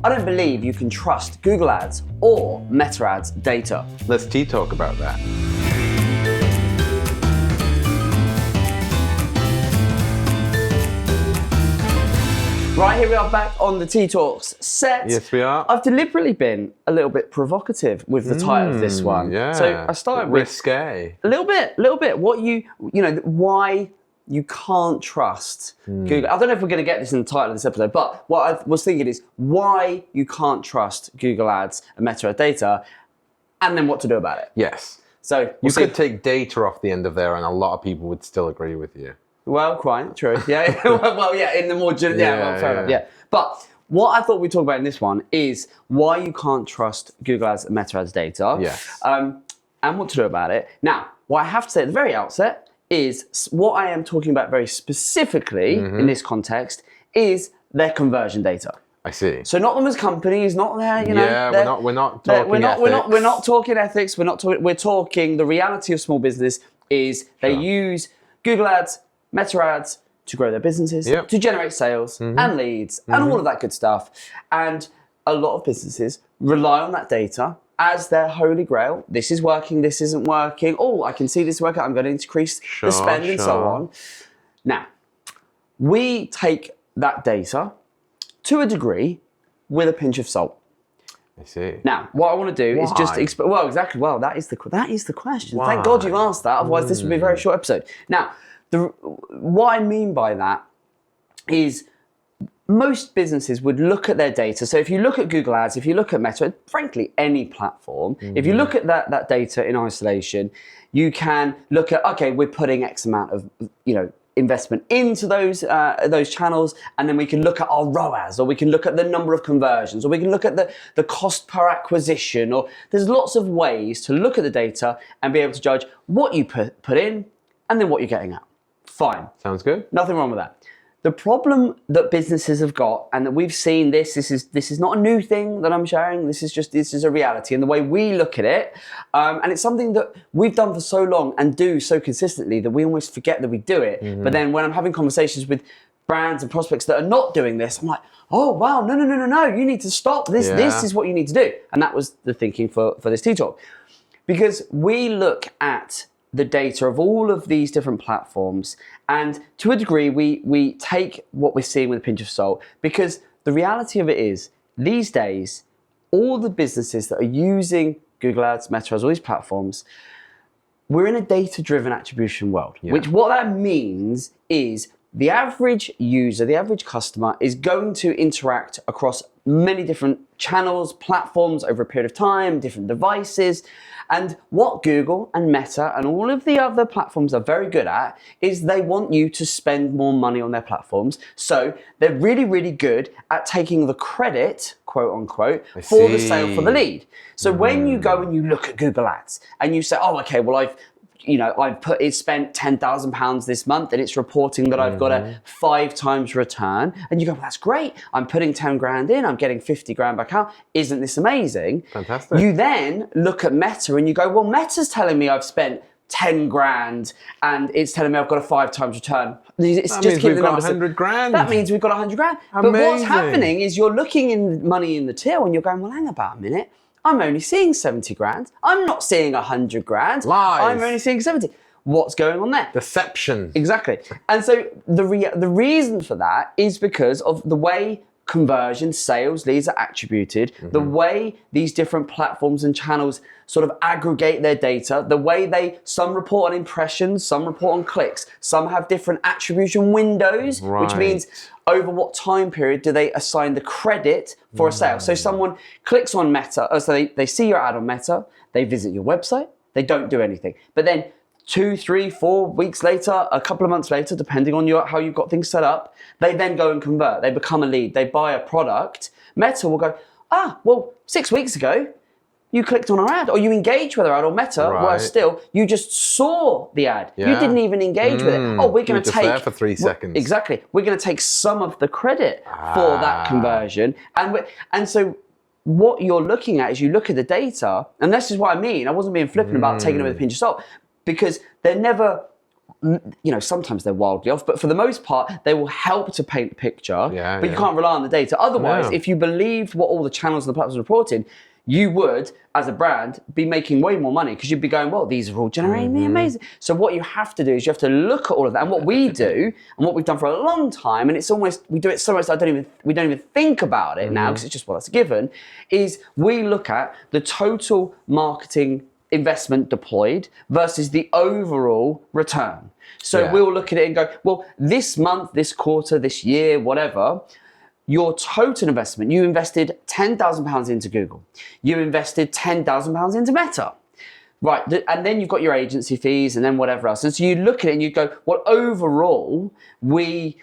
I don't believe you can trust Google Ads or Meta Ads data. Let's talk about that. Right, here we are back on the Tea Talks set. Yes, we are. I've deliberately been a little bit provocative with the title of this one. Yeah. So I started with risque. a little bit. What why you can't trust Google. I don't know if we're going to get this in the title of this episode, but what I was thinking is why you can't trust Google Ads and Meta Ads data, and then what to do about it. Yes. So You could take data off the end of there, and a lot of people would still agree with you. Well, quite true. Yeah. Well, yeah. In the more fair enough. Yeah. But what I thought we'd talk about in this one is why you can't trust Google Ads and Meta Ads data. Yes. And what to do about it. Now, what I have to say at the very outset is what I am talking about very specifically in this context is their conversion data. I see. So not them as companies, not their, Yeah, we're not talking ethics. We're not talking ethics. We're talking the reality of small business is they use Google Ads, Meta Ads to grow their businesses, to generate sales and leads and all of that good stuff. And a lot of businesses rely on that data as their holy grail. This is working, this isn't working. Oh, I can see this working. I'm going to increase the spend and so on. Now, we take that data to a degree with a pinch of salt. I see. Now, what I want to do is just that is the question. Thank God you've asked that. Otherwise, this would be a very short episode. Now, what I mean by that is most businesses would look at their data. So if you look at Google Ads, if you look at Meta, frankly, any platform, if you look at that data in isolation, you can look at, okay, we're putting X amount of, investment into those channels, and then we can look at our ROAS, or we can look at the number of conversions, or we can look at the cost per acquisition, or there's lots of ways to look at the data and be able to judge what you put in and then what you're getting out. Fine. Sounds good. Nothing wrong with that. The problem that businesses have got, and that we've seen this is not a new thing that I'm sharing, this is a reality, and the way we look at it, and it's something that we've done for so long and do so consistently that we almost forget that we do it. But then when I'm having conversations with brands and prospects that are not doing this, I'm like, oh wow, no, you need to stop. This is what you need to do. And that was the thinking for this Tea Talk. Because we look at the data of all of these different platforms, and to a degree we take what we're seeing with a pinch of salt, because the reality of it is these days all the businesses that are using Google Ads, Meta Ads, all these platforms, we're in a data-driven attribution world, which what that means is the average user, the average customer is going to interact across many different channels, platforms over a period of time, different devices. And what Google and Meta and all of the other platforms are very good at is they want you to spend more money on their platforms. So they're really, really good at taking the credit, quote unquote, for the sale, for the lead. So when you go and you look at Google Ads and you say, oh, okay, well, I've spent £10,000 this month and it's reporting that I've got a 5 times return. And you go, well, that's great. I'm putting 10 grand in, I'm getting 50 grand back out. Isn't this amazing? Fantastic. You then look at Meta and you go, well, Meta's telling me I've spent 10 grand and it's telling me I've got a 5 times return. It's that just means we've got 100 100 grand. That means we've got 100 grand. Amazing. But what's happening is you're looking in money in the till and you're going, well, hang about a minute. I'm only seeing 70 grand. I'm not seeing 100 grand. Lies. I'm only seeing 70. What's going on there? Deception. Exactly. And so the reason for that is because of the way conversion, sales, leads are attributed, the way these different platforms and channels sort of aggregate their data, the way some report on impressions, some report on clicks, some have different attribution windows, which means over what time period do they assign the credit for a sale. So someone clicks on Meta, so they see your ad on Meta, they visit your website, they don't do anything. But then 2, 3, 4 weeks later, a couple of months later, depending on how you've got things set up, they then go and convert. They become a lead. They buy a product. Meta will go, well, 6 weeks ago, you clicked on our ad, or you engaged with our ad, or Meta, well, still, you just saw the ad. You didn't even engage with it. Oh, we're going to take there for 3 seconds. Exactly. We're going to take some of the credit for that conversion, and so what you're looking at is you look at the data, and this is what I mean. I wasn't being flippant about taking it with a pinch of salt, because they're never sometimes they're wildly off, but for the most part, they will help to paint the picture, but you can't rely on the data. Otherwise, if you believed what all the channels and the platforms reported, you would, as a brand, be making way more money because you'd be going, well, these are all generating me amazing. So what you have to do is you have to look at all of that. And what we do, and what we've done for a long time, and it's almost, we do it so much that we don't even think about it now because it's just, well, that's a given, is we look at the total marketing investment deployed versus the overall return. So we'll look at it and go, well, this month, this quarter, this year, whatever, your total investment, you invested £10,000 into Google. You invested £10,000 into Meta. Right, and then you've got your agency fees and then whatever else. And so you look at it and you go, well, overall, we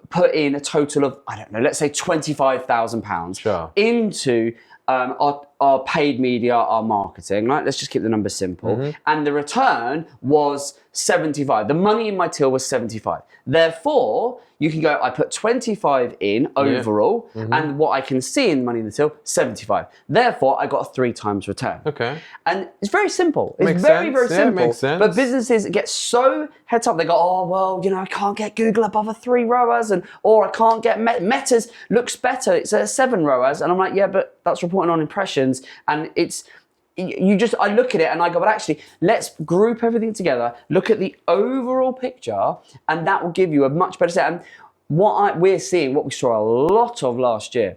put in a total of, I don't know, let's say £25,000 into our paid media, our marketing, right? Let's just keep the numbers simple. And the return was 75. The money in my till was 75. Therefore, you can go, I put 25 in overall, and what I can see in money in the till, 75. Therefore, I got a 3 times return. Okay. And it's very simple. It's Makes very, sense. very simple. Yeah, makes sense. But businesses get so heads up. They go, oh, well, I can't get Google above a 3 ROAS, or I can't get Meta's looks better. It's a 7 ROAS. And I'm like, yeah, but that's reporting on impressions. And I look at it and I go, but actually, let's group everything together, look at the overall picture, and that will give you a much better set. And what we saw a lot of last year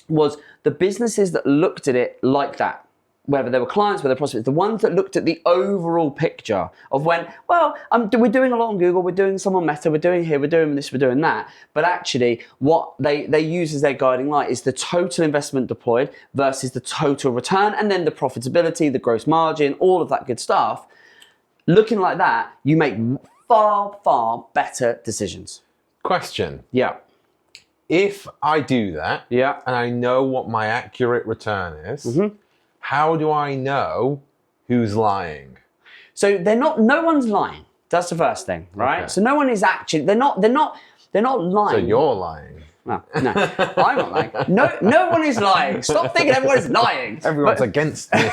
was the businesses that looked at it like that, whether they were clients, whether they were prospects, the ones that looked at the overall picture of when, well, we're doing a lot on Google, we're doing some on Meta, we're doing here, we're doing this, we're doing that. But actually, what they use as their guiding light is the total investment deployed versus the total return, and then the profitability, the gross margin, all of that good stuff. Looking like that, you make far, far better decisions. Question. Yeah. If I do that, Yeah. and I know what my accurate return is, how do I know who's lying? So no one's lying. That's the first thing, right? Okay. So no one is actually, they're not lying. So you're lying. No, I'm not lying. No one is lying. Stop thinking everyone's lying. Everyone's against me.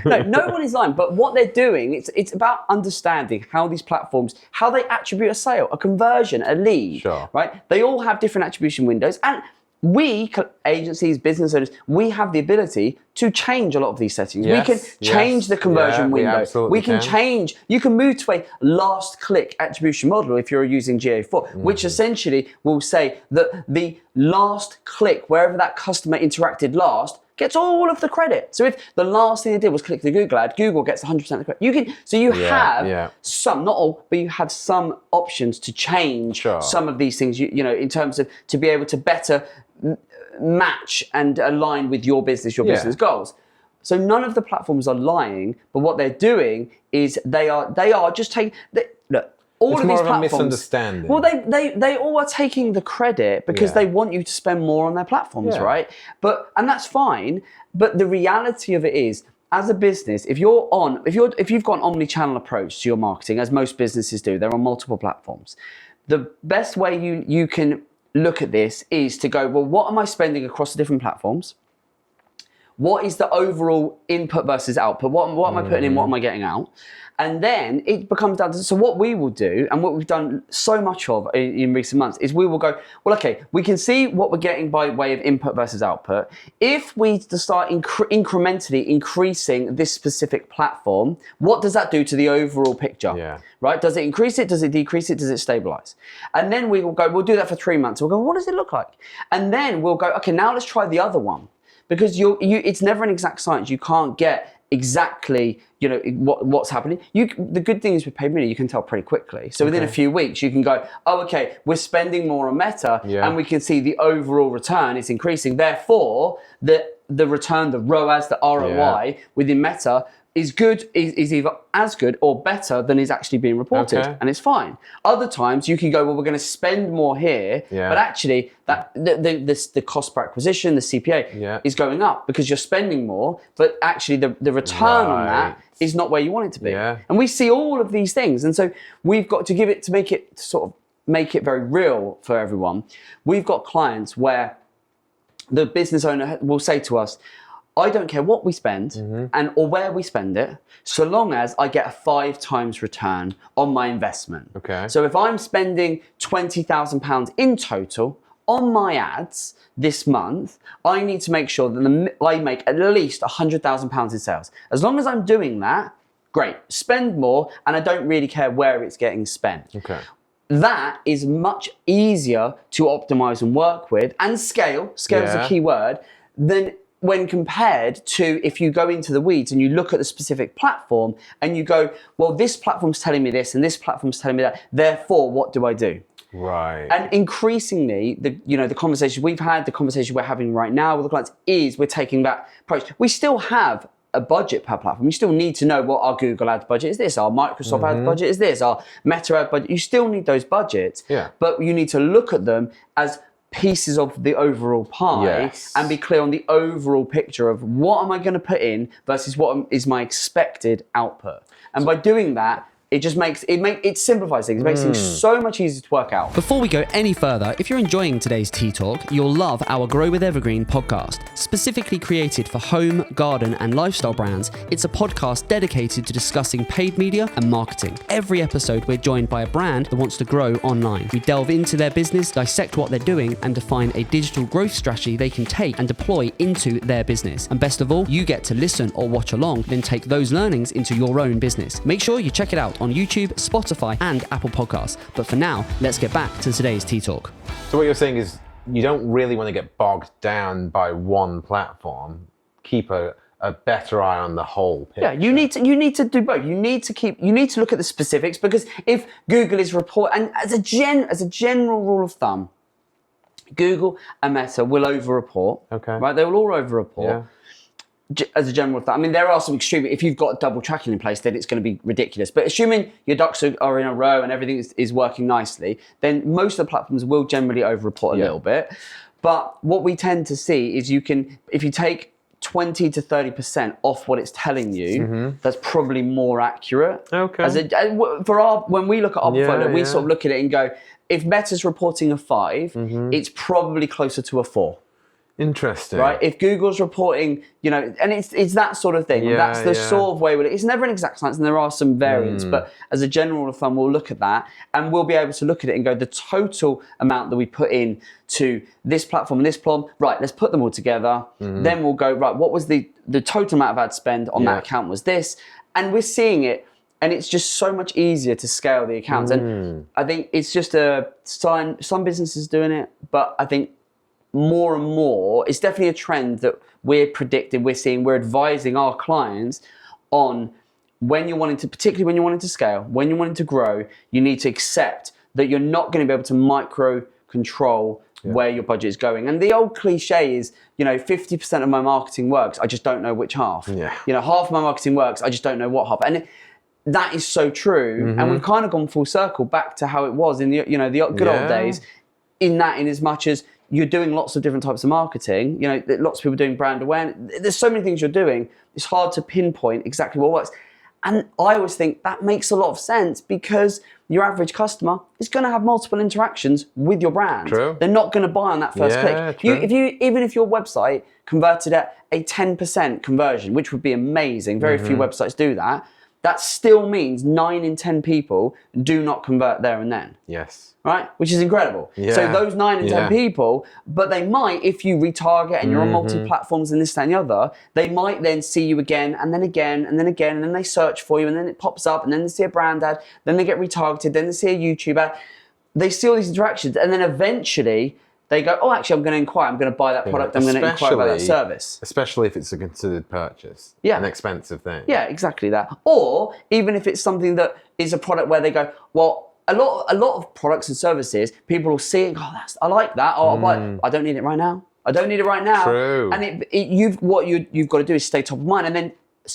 No one is lying. But what they're doing, it's about understanding how these platforms, how they attribute a sale, a conversion, a lead. Sure. Right? They all have different attribution windows, and we, agencies, business owners, we have the ability to change a lot of these settings. Yes, we can change the conversion window. We can change, you can move to a last click attribution model if you're using GA4, which essentially will say that the last click, wherever that customer interacted last, gets all of the credit. So if the last thing they did was click the Google ad, Google gets 100% of the credit. You have some, not all, but you have some options to change some of these things, in terms of to be able to better match and align with your business goals. So none of the platforms are lying, but what they're doing is they are just taking, look, all it's of more these of platforms, a misunderstanding. well, they all are taking the credit because they want you to spend more on their platforms, right? And that's fine. But the reality of it is, as a business, if you've got an omni-channel approach to your marketing, as most businesses do, they're on multiple platforms. The best way you can look at this is to go, well, what am I spending across the different platforms? What is the overall input versus output? What am I putting in? What am I getting out? And then it becomes down to, so what we will do, and what we've done so much of in recent months, is we will go, well, okay, we can see what we're getting by way of input versus output. If we start incrementally increasing this specific platform, what does that do to the overall picture? Yeah. Right? Does it increase it? Does it decrease it? Does it stabilize? And then we will go, we'll do that for 3 months. We'll go, what does it look like? And then we'll go, okay, now let's try the other one. Because it's never an exact science. You can't get exactly what's happening. The good thing is with paid media, you can tell pretty quickly. So within a few weeks, you can go, oh, okay, we're spending more on Meta, and we can see the overall return is increasing. Therefore, the return, the ROAS, the ROI within Meta is either as good or better than is actually being reported, and it's fine. Other times you can go, well, we're going to spend more here, but actually that the cost per acquisition, the CPA, is going up because you're spending more, but actually the return on that is not where you want it to be. And we see all of these things, and so we've got to make it very real for everyone. We've got clients where the business owner will say to us, I don't care what we spend and or where we spend it, so long as I get a 5 times return on my investment. Okay. So if I'm spending £20,000 in total on my ads this month, I need to make sure that I make at least £100,000 in sales. As long as I'm doing that, great. Spend more, and I don't really care where it's getting spent. Okay. That is much easier to optimize and work with, and scale is a key word, than when compared to if you go into the weeds and you look at the specific platform and you go, well, this platform's telling me this and this platform's telling me that, therefore, what do I do? Right. And increasingly, the conversation we've had, the conversation we're having right now with the clients is we're taking that approach. We still have a budget per platform. You still need to know what our Google Ads budget is this, our Microsoft Ads budget is this, our Meta Ad budget. You still need those budgets, but you need to look at them as pieces of the overall pie and be clear on the overall picture of what am I going to put in versus what is my expected output. And by doing that, it just it simplifies things. It makes things so much easier to work out. Before we go any further, if you're enjoying today's Tea Talk, you'll love our Grow with Evergreen podcast. Specifically created for home, garden, and lifestyle brands, it's a podcast dedicated to discussing paid media and marketing. Every episode, we're joined by a brand that wants to grow online. We delve into their business, dissect what they're doing, and define a digital growth strategy they can take and deploy into their business. And best of all, you get to listen or watch along, then take those learnings into your own business. Make sure you check it out on YouTube, Spotify, and Apple Podcasts. But for now, let's get back to today's Tea Talk. So what you're saying is you don't really want to get bogged down by one platform. Keep a better eye on the whole picture. Yeah, you need to do both. You need to look at the specifics, because if Google is and as a general rule of thumb, Google and Meta will over-report. Okay. Right? They will all over-report. Yeah. As a general thing, I mean, there are some extreme. If you've got double tracking in place, then it's going to be ridiculous. But assuming your ducks are in a row and everything is working nicely, then most of the platforms will generally over-report a little bit. But what we tend to see is if you take 20 to 30% off what it's telling you, that's probably more accurate. Okay. When we look at our portfolio, we sort of look at it and go, if Meta's reporting a 5, it's probably closer to a 4. Interesting. Right? If Google's reporting, and it's that sort of thing. That's the sort of way it's never an exact science, and there are some variants, but as a general rule of thumb, we'll look at that and we'll be able to look at it and go, the total amount that we put in to this platform and this platform, right, let's put them all together. Then we'll go, right, what was the total amount of ad spend on that account was this? And we're seeing it, and it's just so much easier to scale the accounts. And I think it's just a sign, some businesses doing it, but I think more and more, it's definitely a trend that we're predicting, we're advising our clients on particularly when you're wanting to scale, when you're wanting to grow, you need to accept that you're not going to be able to micro control where your budget is going. And the old cliche is, 50% of my marketing works, I just don't know which half. Half of my marketing works, I just don't know what half. And that is so true. And we've kind of gone full circle back to how it was in the good old days, in as much as you're doing lots of different types of marketing. Lots of people doing brand awareness. There's so many things you're doing. It's hard to pinpoint exactly what works. And I always think that makes a lot of sense, because your average customer is going to have multiple interactions with your brand. True. They're not going to buy on that first click. True. Even if your website converted at a 10% conversion, which would be amazing, very few websites do that, that still means 9 in 10 people do not convert there and then. Yes. Right? Which is incredible. So those 9 in 10 people, but they might, if you retarget and you're on multi-platforms and this, that, and the other, they might then see you again, and then again, and then again, and then they search for you, and then it pops up, and then they see a brand ad, then they get retargeted, then they see a YouTube ad. They see all these interactions, and then eventually they go, oh, actually, I'm going to inquire. I'm going to buy that product. I'm going to inquire about that service. Especially if it's a considered purchase. An expensive thing. Yeah, exactly that. Or even if it's something that is a product where they go, well, a lot of products and services, people will see it and go, I like that. Oh, I'll buy it. I don't need it right now. I don't need it right now. True. And you've got to do is stay top of mind. And then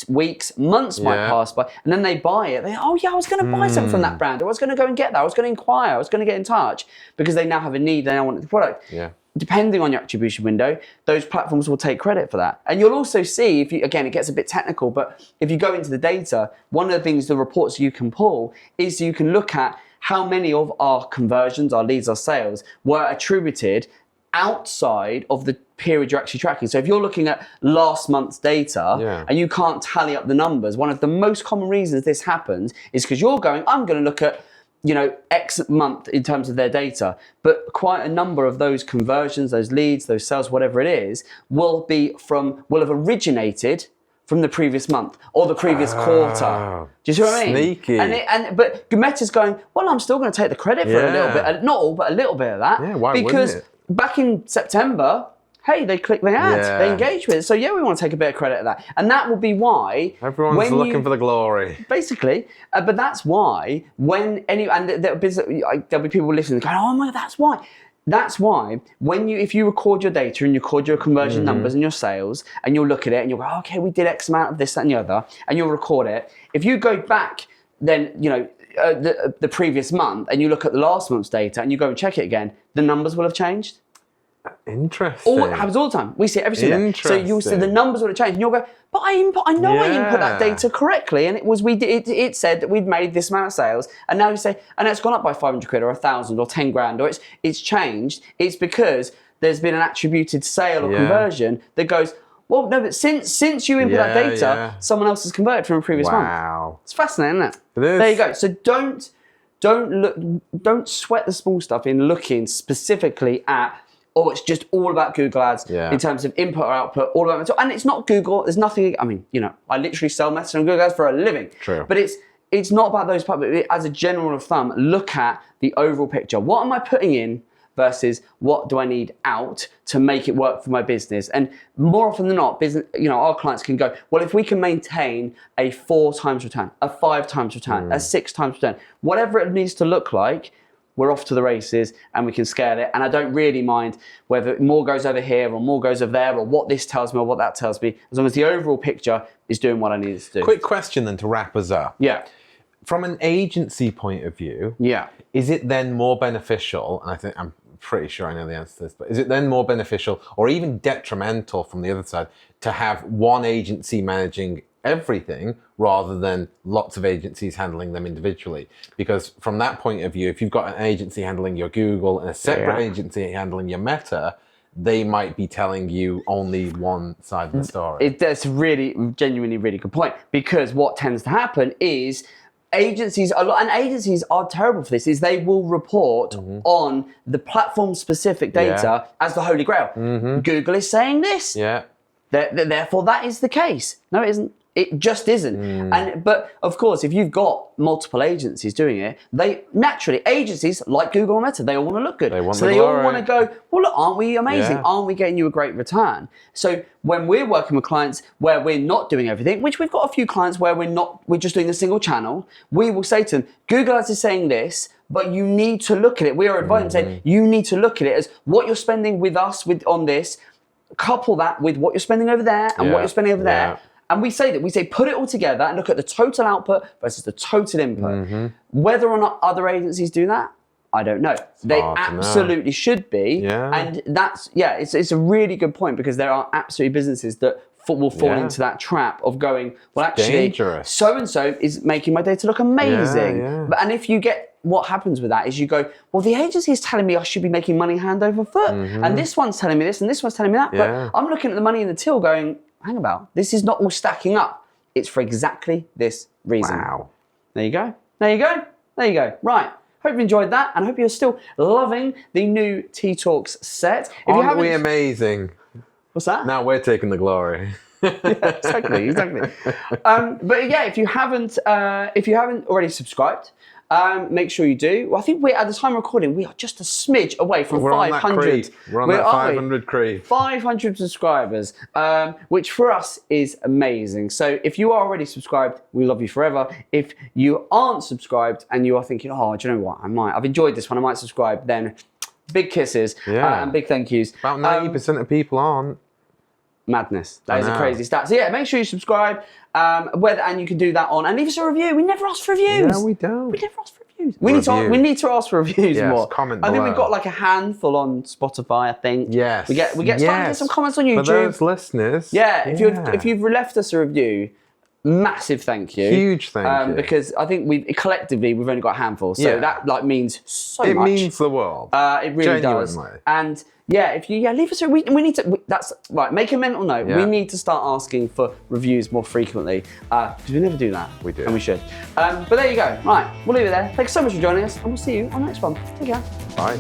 weeks, months might pass by, and then they buy it. I was going to buy something from that brand, or I was going to go and get that. I was going to inquire. I was going to get in touch, because they now have a need. They now want the product. Yeah. Depending on your attribution window, those platforms will take credit for that. And you'll also see, again, it gets a bit technical, but if you go into the data, one of the things, the reports you can pull, is you can look at how many of our conversions, our leads, our sales were attributed outside of the period you're actually tracking. So if you're looking at last month's data and you can't tally up the numbers, one of the most common reasons this happens is because you're going, I'm going to look at, you know, X month in terms of their data, but quite a number of those conversions, those leads, those sales, whatever it is, will have originated from the previous month or the previous quarter. Do you see what I mean? Sneaky. But Meta's going, well, I'm still going to take the credit for a little bit, not all, but a little bit of that. Yeah, why because wouldn't it? Back in September, hey, they click the ad, they engage with it. So yeah, we want to take a bit of credit of that. And that will be why everyone's looking for the glory. Basically, but that's why there'll be people listening going, oh my God, that's why. That's why if you record your data and you record your conversion numbers and your sales, and you'll look at it and you'll go, okay, we did X amount of this, that, and the other, and you'll record it. If you go back, then the previous month and you look at the last month's data and you go and check it again, the numbers will have changed. Interesting. It happens all the time. We see it every single day. So you'll see the numbers will have changed, and you'll go, but I input that data correctly, and it said that we'd made this amount of sales, and now you say, and it's gone up by 500 quid or 1,000 or 10 grand, or it's changed. It's because there's been an attributed sale or conversion that goes, well, no, but since you input that data, someone else has converted from a previous month. Wow. It's fascinating, isn't it? It is. There you go. So don't sweat the small stuff in looking specifically at, oh, it's just all about Google ads in terms of input or output, all about it. And it's not Google. There's nothing. I mean, I literally sell messaging on Google ads for a living. True. But it's not about those parts. But as a general rule of thumb, look at the overall picture. What am I putting in versus what do I need out to make it work for my business? And more often than not, our clients can go, well, if we can maintain a 4 times return, a 5 times return, a 6 times return, whatever it needs to look like, we're off to the races and we can scale it. And I don't really mind whether more goes over here or more goes over there or what this tells me or what that tells me, as long as the overall picture is doing what I need it to do. Quick question then to wrap us up. Yeah. From an agency point of view, is it then more beneficial, and I'm pretty sure I know the answer to this, but is it then more beneficial or even detrimental from the other side to have one agency managing everything rather than lots of agencies handling them individually? Because from that point of view, if you've got an agency handling your Google and a separate agency handling your Meta, they might be telling you only one side of the story. That's really, genuinely really good point, because what tends to happen is agencies are terrible for this, is they will report on the platform specific data as the holy grail. Google is saying this. Therefore that is the case. No, it isn't. It just isn't. But of course, if you've got multiple agencies doing it, agencies like Google and Meta, they all want to look good. They all want to go, well, look, aren't we amazing? Aren't we getting you a great return? So when we're working with clients where we're not doing everything, which we've got a few clients where we're just doing a single channel, we will say to them, Google Ads is saying this, but you need to look at it. We are advising saying, you need to look at it as what you're spending with us on this, couple that with what you're spending over there and what you're spending over there. And we say put it all together and look at the total output versus the total input. Whether or not other agencies do that, I don't know. They absolutely should be. And it's a really good point, because there are absolutely businesses that will fall into that trap of going, well, actually, so-and-so is making my data look amazing. And if you get, what happens with that is you go, well, the agency is telling me I should be making money hand over foot. And this one's telling me this and this one's telling me that. But I'm looking at the money in the till going, hang about, this is not all stacking up. It's for exactly this reason. Wow. There you go. Right. Hope you enjoyed that, and I hope you're still loving the new Tea Talks set. Aren't we amazing? What's that? Now we're taking the glory. Exactly. But yeah, if you haven't already subscribed, make sure you do. Well, I think at the time of recording, we are just a smidge away from 500. We're on that 500 creep. 500 subscribers, which for us is amazing. So if you are already subscribed, we love you forever. If you aren't subscribed and you are thinking, oh, do you know what? I've enjoyed this one, I might subscribe, then big kisses and big thank yous. About 90% of people aren't. Madness. That is a crazy stat. So yeah, make sure you subscribe. And you can do that on, and leave us a review. We never ask for reviews. No, we don't. We never ask for reviews. We need to ask for reviews more. Comment I think below. we've got like a handful on Spotify. I think. Yes. We get starting to get some comments on YouTube. For those listeners. If you've left us a review, massive thank you. Huge thank you. Because I think we've only got a handful, so that like means so much. It means the world. It really does. And yeah, if you leave us we need to. That's right. Make a mental note. We need to start asking for reviews more frequently because we never do that. We do, and we should. But there you go. Right, we'll leave it there. Thanks so much for joining us, and we'll see you on the next one. Take care. Bye.